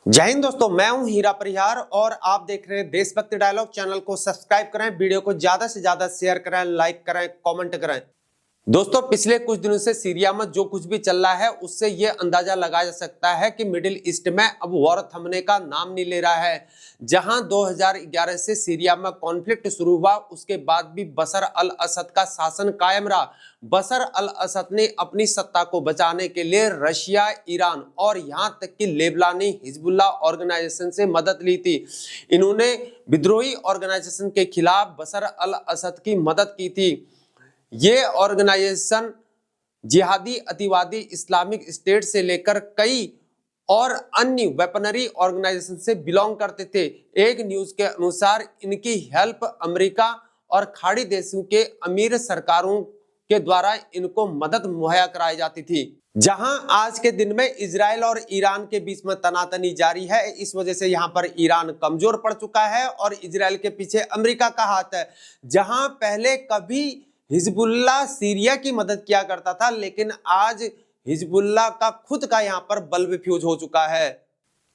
जय हिंद दोस्तों, मैं हूं हीरा परिहार और आप देख रहे हैं देशभक्ति डायलॉग। चैनल को सब्सक्राइब करें, वीडियो को ज्यादा से ज्यादा शेयर करें, लाइक करें, कमेंट करें। दोस्तों, पिछले कुछ दिनों से सीरिया में जो कुछ भी चल रहा है उससे ये अंदाजा लगाया जा सकता है कि मिडिल ईस्ट में अब वॉर थमने का नाम नहीं ले रहा है। जहां 2011 से सीरिया में कॉन्फ्लिक्ट शुरू हुआ, उसके बाद भी बशर अल असद का शासन कायम रहा। बशर अल असद ने अपनी सत्ता को बचाने के लिए रशिया, ईरान और यहां तक कि लेबनानी हिजबुल्लाह ऑर्गेनाइजेशन से मदद ली थी। इन्होंने विद्रोही ऑर्गेनाइजेशन के खिलाफ बशर अल असद की मदद की थी। ये ऑर्गेनाइजेशन जिहादी अतिवादी इस्लामिक स्टेट से लेकर कई और अन्य वेपनरी ऑर्गेनाइजेशन से बिलोंग करते थे। एक न्यूज के अनुसार इनकी हेल्प अमेरिका और खाड़ी देशों के अमीर सरकारों के द्वारा इनको मदद मुहैया कराई जाती थी। जहां आज के दिन में इजराइल और ईरान के बीच में तनातनी जारी है, इस वजह से यहां पर ईरान कमजोर पड़ चुका है और इजराइल के पीछे अमेरिका का हाथ है। जहां पहले कभी हिजबुल्लाह सीरिया की मदद किया करता था, लेकिन आज हिजबुल्लाह का खुद का यहां पर बल्ब फ्यूज हो चुका है।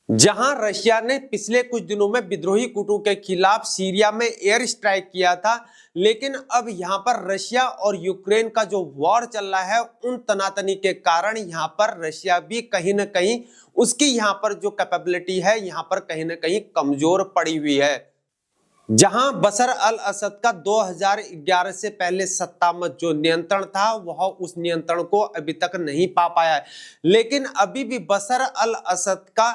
जहां रशिया ने पिछले कुछ दिनों में विद्रोही गुटों के खिलाफ सीरिया में एयर स्ट्राइक किया था, लेकिन अब यहां पर रशिया और यूक्रेन का जो वॉर चल रहा है, उन तनातनी के कारण यहां पर रशिया भी कहीं ना कहीं उसकी यहां पर जो कैपेबिलिटी है यहां पर कहीं ना कहीं कमजोर पड़ी हुई है। जहां बशर अल असद का 2011 से पहले सत्ता में जो नियंत्रण था वह उस नियंत्रण को अभी तक नहीं पा पाया है, लेकिन अभी भी बशर अल असद का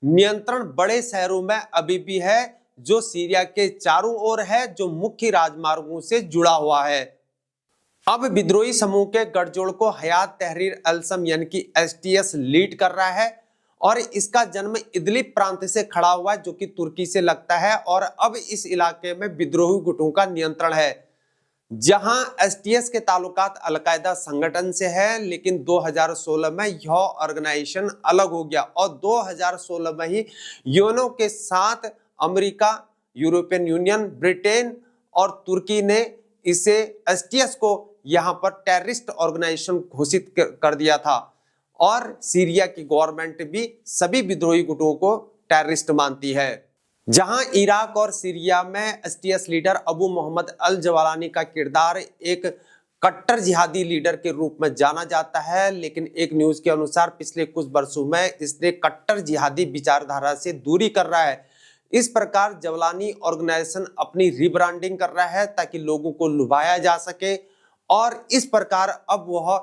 नियंत्रण बड़े शहरों में अभी भी है, जो सीरिया के चारों ओर है, जो मुख्य राजमार्गों से जुड़ा हुआ है। अब विद्रोही समूह के गठजोड़ को हयात तहरीर अल-शम यानी कि एचटीएस लीड कर रहा है और इसका जन्म इदलिब प्रांत से खड़ा हुआ है, जो कि तुर्की से लगता है और अब इस इलाके में विद्रोही गुटों का नियंत्रण है। जहां एचटीएस के ताल्लुकात अल-कायदा संगठन से है, लेकिन 2016 में यह ऑर्गेनाइजेशन अलग हो गया और 2016 में ही यूएनओ के साथ अमेरिका, यूरोपियन यूनियन, ब्रिटेन और तुर्की ने इसे एचटीएस को यहां पर टेररिस्ट ऑर्गेनाइजेशन घोषित कर दिया था और सीरिया की गवर्नमेंट भी सभी विद्रोही गुटों को टेररिस्ट मानती है। जहां इराक और सीरिया में एचटीएस लीडर अबू मोहम्मद अल जवालानी का किरदार एक कट्टर जिहादी लीडर के रूप में जाना जाता है, लेकिन एक न्यूज के अनुसार पिछले कुछ वर्षों में इसने कट्टर जिहादी विचारधारा से दूरी कर रहा है। इस प्रकार जवालानी ऑर्गेनाइजेशन अपनी रिब्रांडिंग कर रहा है ताकि लोगों को लुभाया जा सके और इस प्रकार अब वह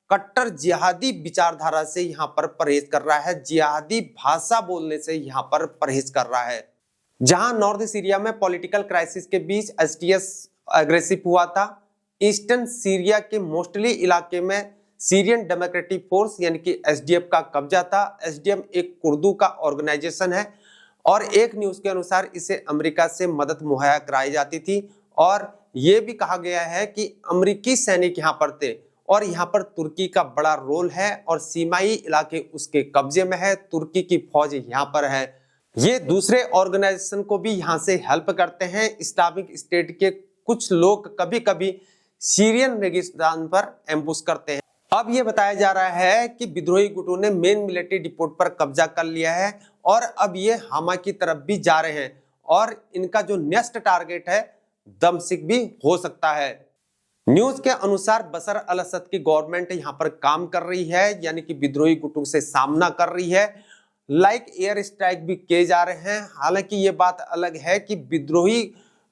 कट्टर जिहादी विचारधारा से यहां पर परहेज कर रहा है, जिहादी भाषा बोलने से यहां पर परहेज कर रहा है। जहां नॉर्थ सीरिया में पॉलिटिकल क्राइसिस के बीच एचटीएस एग्रेसिव हुआ था, ईस्टर्न सीरिया के मोस्टली इलाके में सीरियन डेमोक्रेटिक फोर्स यानी कि एसडीएफ का कब्जा था। एसडीएफ एक कुर्दू का ऑर्गेनाइजेशन है और एक न्यूज के अनुसार इसे अमेरिका से मदद मुहैया कराई जाती थी और यह भी कहा गया है कि अमेरिकी सैनिक यहां पर थे और यहां पर तुर्की का बड़ा रोल है और सीमाई इलाके उसके कब्जे में है। तुर्की की फौज यहां पर है। ये दूसरे ऑर्गेनाइजेशन को भी यहां से हेल्प करते हैं। इस्लामिक स्टेट के कुछ लोग कभी कभी सीरियन रेगिस्तान पर एम्बुश करते हैं। अब ये बताया जा रहा है कि विद्रोही गुटों ने मेन मिलिट्री डिपोट पर कब्जा कर लिया है और अब ये हमा की तरफ भी जा रहे हैं और इनका जो नेक्स्ट टारगेट है दमिश्क भी हो सकता है। न्यूज के अनुसार बशर अल असद की गवर्नमेंट यहां पर काम कर रही है, यानी कि विद्रोही गुटों से सामना कर रही है। लाइक एयर स्ट्राइक भी किए जा रहे हैं। हालांकि ये बात अलग है कि विद्रोही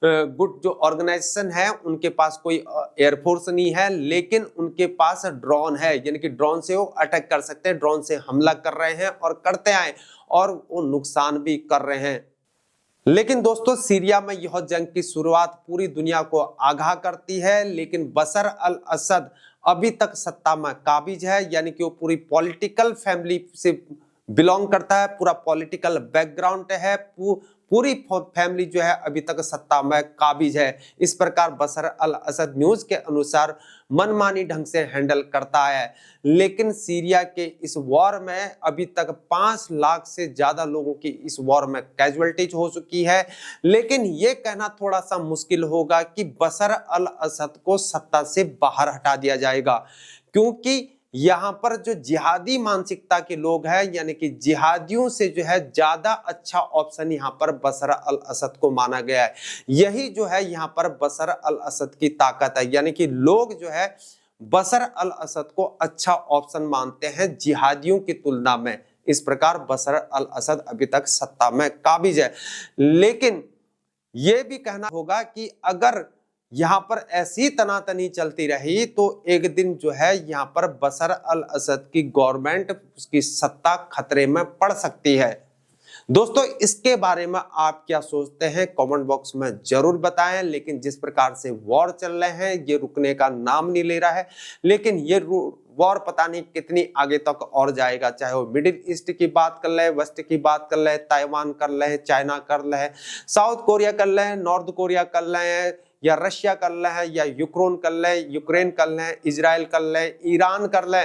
गुट जो ऑर्गेनाइजेशन है उनके पास कोई एयरफोर्स नहीं है, लेकिन उनके पास ड्रोन है, यानी कि ड्रोन से वो अटैक कर सकते हैं, ड्रोन से हमला कर रहे हैं और करते आए और वो नुकसान भी कर रहे हैं। लेकिन दोस्तों, सीरिया में यह जंग की शुरुआत पूरी दुनिया को आगाह करती है, लेकिन बशर अल असद अभी तक सत्ता में काबिज है, यानी कि वो पूरी पॉलिटिकल फैमिली से बिलोंग करता है, पूरा पॉलिटिकल बैकग्राउंड है, पूरी फैमिली जो है अभी तक सत्ता में काबिज है। इस प्रकार बशर अल असद न्यूज के अनुसार मनमानी ढंग से हैंडल करता है, लेकिन सीरिया के इस वॉर में अभी तक 5 लाख से ज्यादा लोगों की इस वॉर में कैजुअलिटीज हो चुकी है। लेकिन यह कहना थोड़ा सा मुश्किल होगा कि बशर अल असद को सत्ता से बाहर हटा दिया जाएगा, क्योंकि यहाँ पर जो जिहादी मानसिकता के लोग हैं, यानी कि जिहादियों से जो है ज्यादा अच्छा ऑप्शन यहाँ पर बशर अल असद को माना गया है। यही जो है यहाँ पर बशर अल असद की ताकत है, यानी कि लोग जो है बशर अल असद को अच्छा ऑप्शन मानते हैं जिहादियों की तुलना में। इस प्रकार बशर अल असद अभी तक सत्ता में काबिज है। लेकिन यह भी कहना होगा कि अगर यहां पर ऐसी तनातनी चलती रही तो एक दिन जो है यहां पर बशर अल असद की गवर्नमेंट, उसकी सत्ता खतरे में पड़ सकती है। दोस्तों, इसके बारे में आप क्या सोचते हैं कमेंट बॉक्स में जरूर बताएं। लेकिन जिस प्रकार से वॉर चल रहे हैं ये रुकने का नाम नहीं ले रहा है, लेकिन ये वॉर पता नहीं कितनी आगे तक और जाएगा। चाहे वो मिडिल ईस्ट की बात कर ले, वेस्ट की बात कर ले, ताइवान कर ले, चाइना कर ले, साउथ कोरिया कर ले, नॉर्थ कोरिया कर ले, या रशिया कर ले है, या यूक्रेन कर ले, इजराइल कर ले, ईरान कर ले।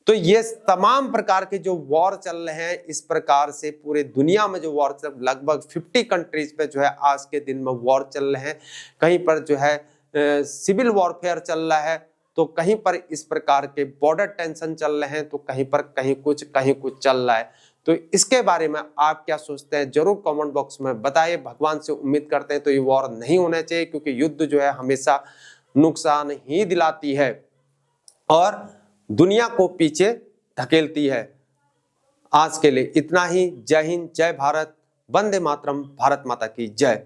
तो ये तमाम प्रकार के जो वॉर चल रहे हैं, इस प्रकार से पूरे दुनिया में जो वॉर चल, लगभग 50 कंट्रीज पे जो है आज के दिन में वॉर चल रहे हैं। कहीं पर जो है सिविल वॉरफेयर चल रहा है, तो कहीं पर इस प्रकार के बॉर्डर टेंशन चल रहे हैं, तो कहीं पर कहीं कुछ चल रहा है। तो इसके बारे में आप क्या सोचते हैं जरूर कमेंट बॉक्स में बताइए। भगवान से उम्मीद करते हैं तो ये वॉर नहीं होना चाहिए, क्योंकि युद्ध जो है हमेशा नुकसान ही दिलाती है और दुनिया को पीछे धकेलती है। आज के लिए इतना ही। जय हिंद, जय भारत, वंदे मातरम, भारत माता की जय।